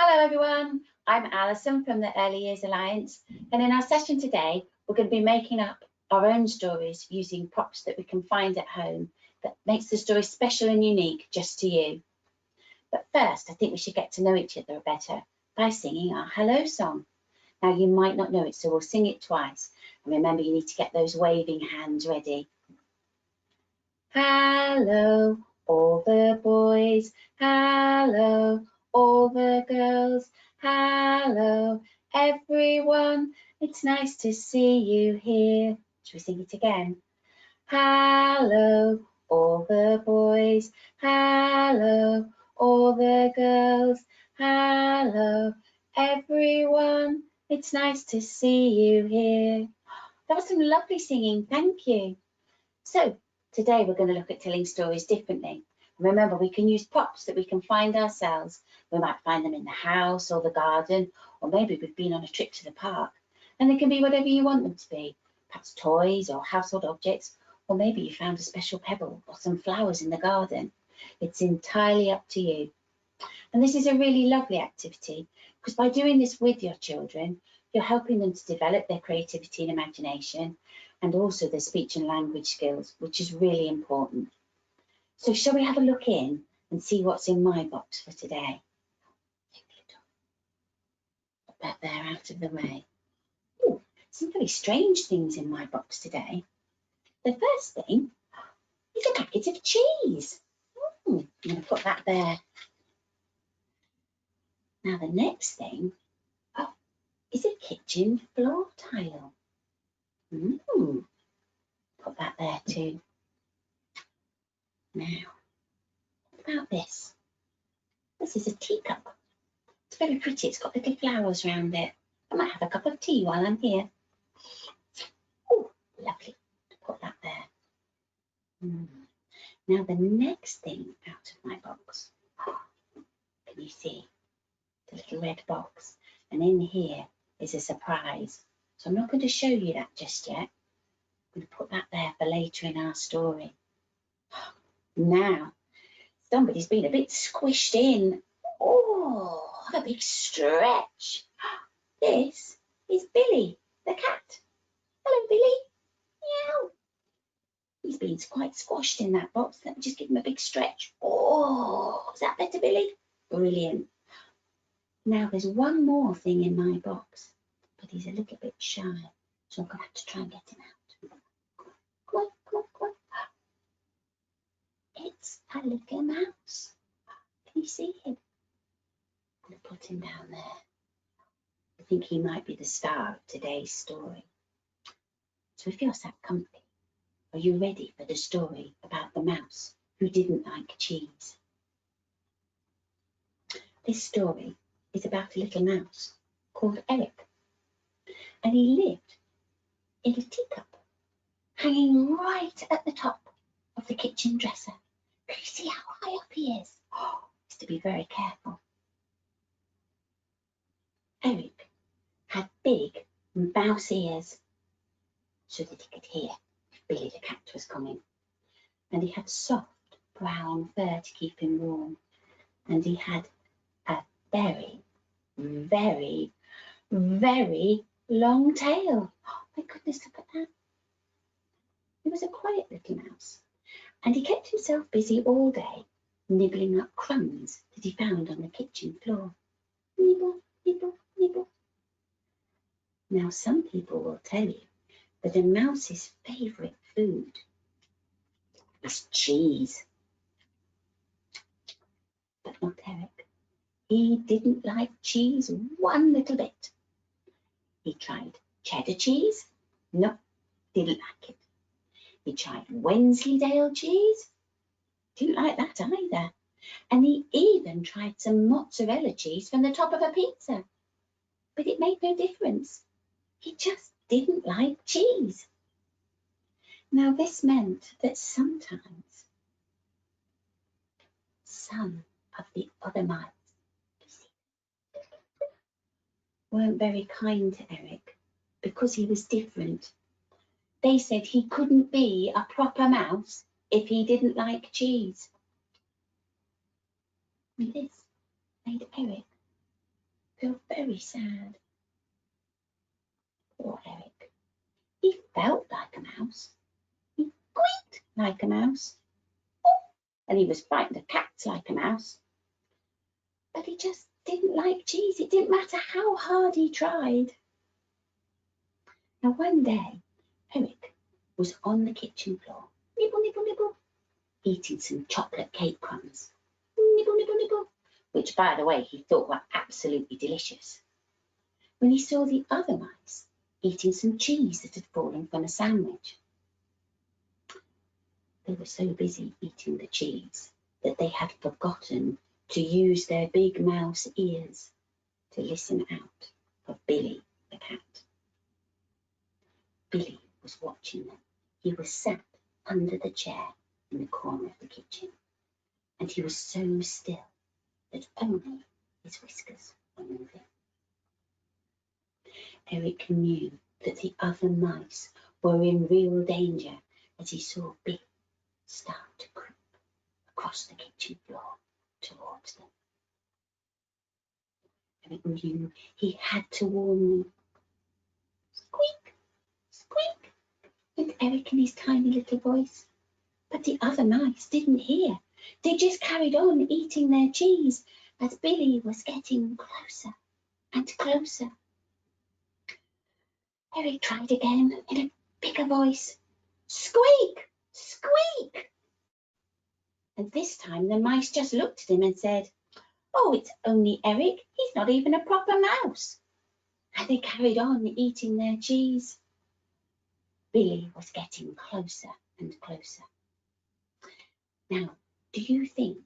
Hello everyone, I'm Alison from the Early Years Alliance, and in our session today we're going to be making up our own stories using props that we can find at home that makes the story special and unique just to you. But first I think we should get to know each other better by singing our hello song. Now you might not know it, so we'll sing it twice, and remember you need to get those waving hands ready. Hello all the boys, hello all the girls, hello everyone, it's nice to see you here. Shall we sing it again? Hello all the boys, hello all the girls, hello everyone, it's nice to see you here. That was some lovely singing, thank you. So today we're going to look at telling stories differently. Remember, we can use props that we can find ourselves. We might find them in the house or the garden, or maybe we've been on a trip to the park. And they can be whatever you want them to be, perhaps toys or household objects, or maybe you found a special pebble or some flowers in the garden. It's entirely up to you. And this is a really lovely activity because by doing this with your children, you're helping them to develop their creativity and imagination and also their speech and language skills, which is really important. So shall we have a look in and see what's in my box for today? Put that there out of the way. Ooh, some very strange things in my box today. The first thing is a packet of cheese. I'm going to put that there. Now the next thing is a kitchen floor tile. Put that there too. Now, what about this? This is a teacup. It's very pretty. It's got little flowers around it. I might have a cup of tea while I'm here. Oh, lovely. Put that there. Now the next thing out of my box. Can you see the little red box? And in here is a surprise. So I'm not going to show you that just yet. I'm going to put that there for later in our story. Now, somebody's been a bit squished in. Oh, a big stretch. This is Billy, the cat. Hello, Billy. Meow. He's been quite squashed in that box. Let me just give him a big stretch. Oh, is that better, Billy? Brilliant. Now, there's one more thing in my box, but he's a little bit shy, so I'm going to have to try and get him out. Come on, come on, come on. It's a little mouse. Can you see him? I'm going to put him down there. I think he might be the star of today's story. So if you're sat comfy, are you ready for the story about the mouse who didn't like cheese? This story is about a little mouse called Eric, and he lived in a teacup hanging right at the top of the kitchen dresser. Can you see how high up he is? Oh, he has to be very careful. Eric had big mouse ears so that he could hear if Billy the cat was coming, and he had soft brown fur to keep him warm, and he had a very, very, very long tail. Oh my goodness, look at that. He was a quiet little mouse, and he kept himself busy all day, nibbling up crumbs that he found on the kitchen floor. Nibble, nibble, nibble. Now, some people will tell you that a mouse's favourite food is cheese. But not Eric. He didn't like cheese one little bit. He tried cheddar cheese. No, didn't like it. He tried Wensleydale cheese. Didn't like that either. And he even tried some mozzarella cheese from the top of a pizza. But it made no difference. He just didn't like cheese. Now this meant that sometimes some of the other mice weren't very kind to Eric because he was different. They said he couldn't be a proper mouse if he didn't like cheese. And this made Eric feel very sad. Poor Eric. He felt like a mouse. He squeaked like a mouse. And he was frightened of cats like a mouse. But he just didn't like cheese. It didn't matter how hard he tried. Now one day, Eric was on the kitchen floor, nibble, nibble, nibble, eating some chocolate cake crumbs, nibble, nibble, nibble, which, by the way, he thought were absolutely delicious, when he saw the other mice eating some cheese that had fallen from a sandwich. They were so busy eating the cheese that they had forgotten to use their big mouse ears to listen out for Billy the cat. Billy was watching them. He was sat under the chair in the corner of the kitchen, and he was so still that only his whiskers were moving. Eric knew that the other mice were in real danger as he saw Billy start to creep across the kitchen floor towards them. Eric knew he had to warn them. Squeak, squeak, went Eric in his tiny little voice. But the other mice didn't hear. They just carried on eating their cheese as Billy was getting closer and closer. Eric tried again in a bigger voice. Squeak! Squeak! And this time the mice just looked at him and said, "Oh, it's only Eric. He's not even a proper mouse." And they carried on eating their cheese. Billy was getting closer and closer. Now, do you think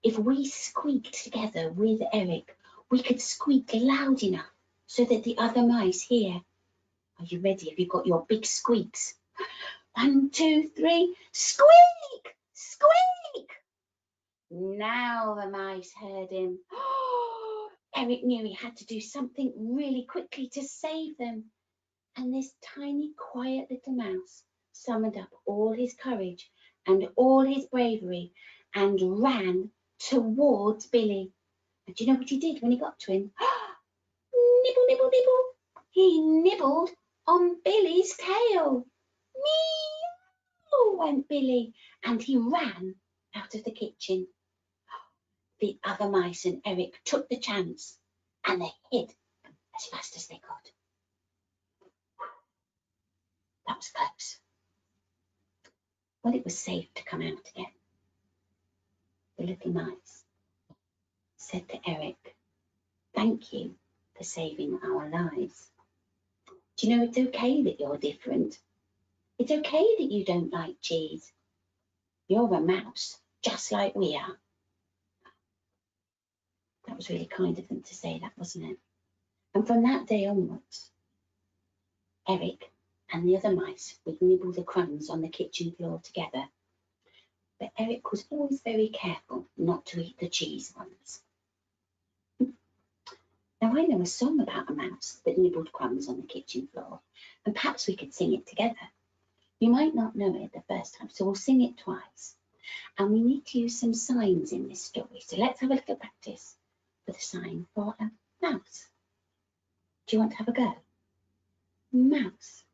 if we squeaked together with Eric, we could squeak loud enough so that the other mice hear? Are you ready? Have you got your big squeaks? 1, 2, 3, squeak! Squeak! Now the mice heard him. Eric knew he had to do something really quickly to save them. And this tiny, quiet little mouse summoned up all his courage and all his bravery and ran towards Billy. And do you know what he did when he got to him? Nibble, nibble, nibble. He nibbled on Billy's tail. Meow, went Billy, and he ran out of the kitchen. The other mice and Eric took the chance and they hid as fast as they could. That was close. Well, it was safe to come out again. The little mice said to Eric, "Thank you for saving our lives. Do you know it's okay that you're different? It's okay that you don't like cheese. You're a mouse, just like we are." That was really kind of them to say that, wasn't it? And from that day onwards, Eric and the other mice would nibble the crumbs on the kitchen floor together. But Eric was always very careful not to eat the cheese ones. Now, I know a song about a mouse that nibbled crumbs on the kitchen floor, and perhaps we could sing it together. You might not know it the first time, so we'll sing it twice. And we need to use some signs in this story. So let's have a little practice for the sign for a mouse. Do you want to have a go? Mouse.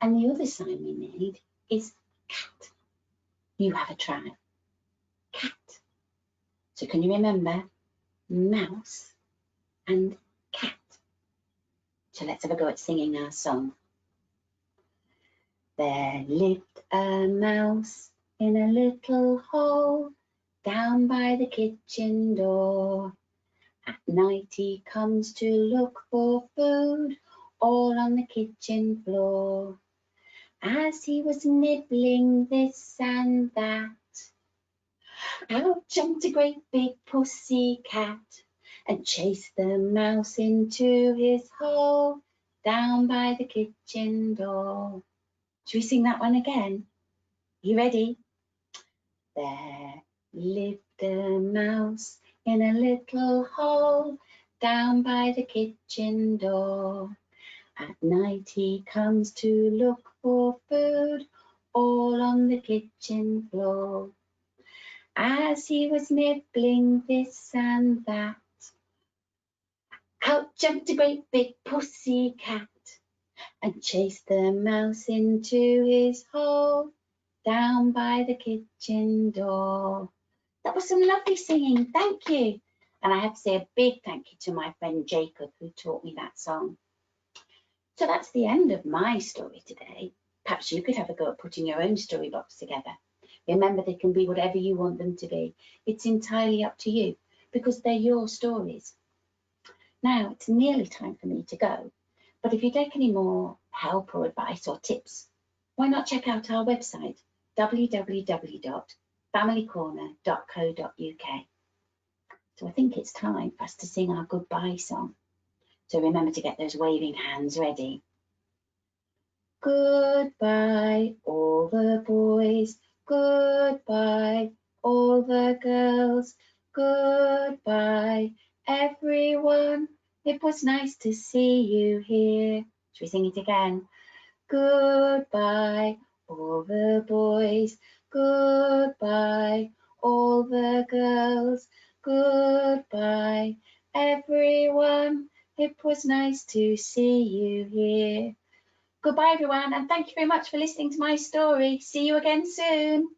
And the other sign we need is cat. You have a try. Cat. So can you remember mouse and cat? So let's have a go at singing our song. There lived a mouse in a little hole down by the kitchen door. At night he comes to look for food all on the kitchen floor. As he was nibbling this and that, out jumped a great big pussy cat and chased the mouse into his hole down by the kitchen door. Should we sing that one again? You ready? There lived a mouse in a little hole down by the kitchen door. At night he comes to look for food all on the kitchen floor. As he was nibbling this and that, Out jumped a great big pussy cat and chased the mouse into his hole down by the kitchen door. That was some lovely singing, thank you. And I have to say a big thank you to my friend Jacob who taught me that song. So that's the end of my story today. Perhaps you could have a go at putting your own storybooks together. Remember, they can be whatever you want them to be. It's entirely up to you because they're your stories. Now, it's nearly time for me to go. But if you'd like any more help or advice or tips, why not check out our website, www.familycorner.co.uk. So I think it's time for us to sing our goodbye song. So remember to get those waving hands ready. Goodbye, all the boys. Goodbye, all the girls. Goodbye, everyone. It was nice to see you here. Should we sing it again? Goodbye, all the boys. Goodbye, all the girls. Goodbye, everyone. It was nice to see you here. Goodbye, everyone, and thank you very much for listening to my story. See you again soon.